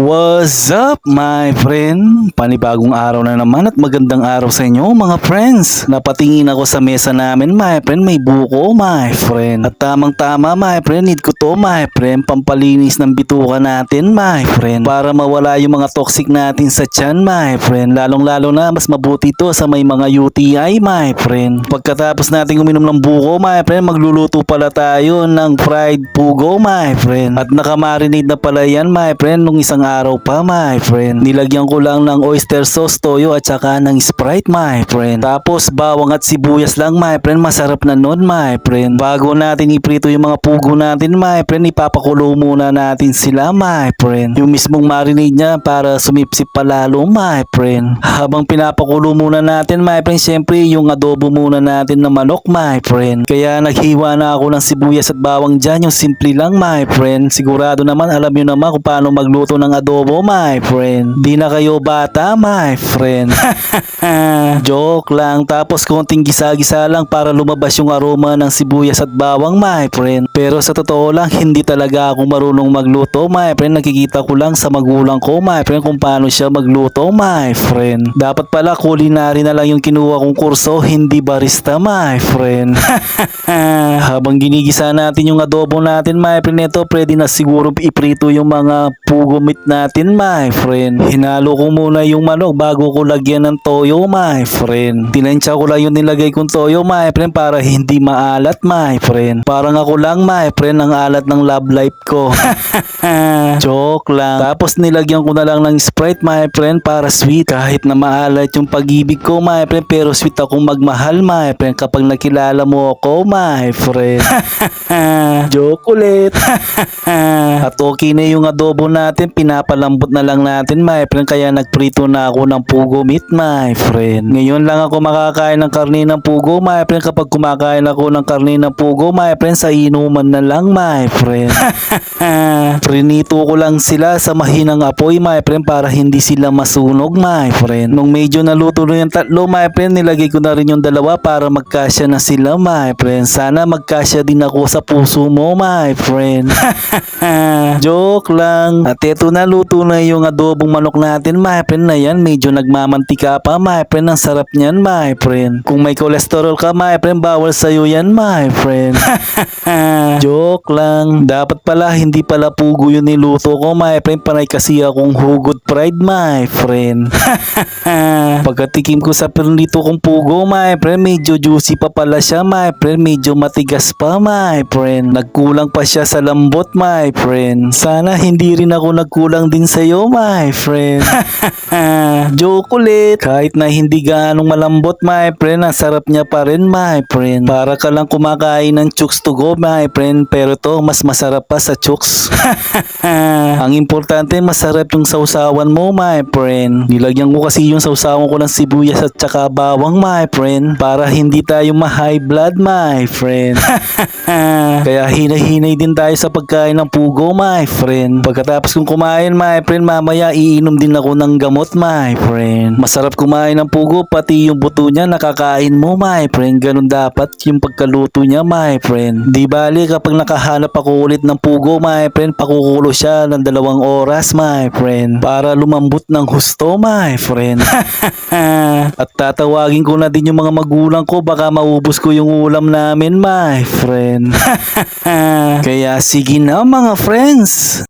What's up my friend? Panibagong araw na naman at magandang araw sa inyo mga friends. Napatingin ako sa mesa namin my friend, may buko my friend. At tamang tama my friend, need ko to my friend, pampalinis ng bituka natin my friend. Para mawala yung mga toxic natin sa tiyan my friend. Lalong lalo na mas mabuti to sa may mga UTI my friend. Pagkatapos natin uminom ng buko my friend, magluluto pala tayo ng fried pugo my friend. At nakamarinate na pala yan my friend nung isang araw pa my friend. Nilagyan ko lang ng oyster sauce, toyo at saka ng Sprite my friend. Tapos bawang at sibuyas lang my friend, masarap na nun my friend. Bago natin iprito yung mga pugo natin my friend, ipapakulo muna natin sila my friend. Yung mismong marinade niya para sumipsip palalo my friend. Habang pinapakulo muna natin my friend, syempre yung adobo muna natin na manok my friend. Kaya naghiwa na ako ng sibuyas at bawang dyan, yung simple lang my friend. Sigurado naman alam nyo naman kung paano magluto ng adobo my friend. Di na kayo bata my friend. Joke lang. Tapos konting gisa-gisa lang para lumabas yung aroma ng sibuyas at bawang my friend. Pero sa totoo lang, hindi talaga ako marunong magluto my friend. Nakikita ko lang sa magulang ko my friend kung paano siya magluto my friend. Dapat pala culinary na lang yung kinuha kong kurso, hindi barista my friend. Habang ginigisa natin yung adobo natin my friend, ito pwede na siguro iprito yung mga pugo meat natin my friend. Hinalo ko muna yung manok bago ko lagyan ng toyo my friend. Tinensya ko lang yung nilagay kong toyo my friend para hindi maalat my friend. Parang ako lang my friend ang alat ng love life ko. Joke lang. Tapos nilagyan ko na lang ng Sprite my friend para sweet. Kahit na maalat yung pag-ibig ko my friend, pero sweet akong magmahal my friend kapag nakilala mo ako my friend. Joke ulit. At okay na yung adobo natin, pinapalambot na lang natin my friend, kaya nagprito na ako ng pugo meat my friend. Ngayon lang ako makakain ng karne ng pugo my friend. Kapag kumakain ako ng karne ng pugo my friend, sa inuman na lang my friend. Prinito ko lang sila sa mahinang apoy my friend para hindi sila masunog my friend. Nung medyo naluto na yung tatlo my friend, nilagay ko na rin yung dalawa para magkasya na sila my friend. Sana magkasya din ako sa puso mo my friend. Joke lang. At eto na, luto na yung adobong manok natin my friend na yan. Medyo nagmamantika pa my friend. Ang sarap niyan my friend. Kung may cholesterol ka my friend, bawal sa'yo yan my friend. Joke lang. Dapat pala hindi pala pugo yung niluto ko my friend. Panay kasi akong hugot pride my friend. Pagkatikim ko sa pernito kong pugo my friend, medyo juicy pa pala siya my friend. Medyo matigas pa my friend. Nagkulang pa siya sa lambot my friend. Sana hindi rin ako nagkulang din sa'yo my friend. Joke ulit. Kahit na hindi ganong malambot my friend, ang sarap niya pa rin my friend. Para ka lang kumakain ng chooks to go my friend, pero to mas masarap pa sa chooks. Ang importante, masarap yung sausawan mo my friend. Nilagyan ko kasi yung sausawan ko ng sibuyas at saka bawang my friend, para hindi tayo ma-high blood my friend. Kaya hinay-hinay din tayo sa pagkain ng pugo my friend. Pagkatapos kong kumain my friend, mamaya iinom din ako ng gamot my friend. Masarap kumain ng pugo, pati yung buto niya nakakain mo my friend. Ganun dapat yung pagkaluto niya my friend. Di bali kapag nakahanap ako ulit ng pugo my friend, pakukulo siya ng 2 oras my friend para lumambot ng husto my friend. At tatawagin ko na din yung mga magulang ko, baka maubos ko yung ulam namin my friend. Kaya sige na mga friends.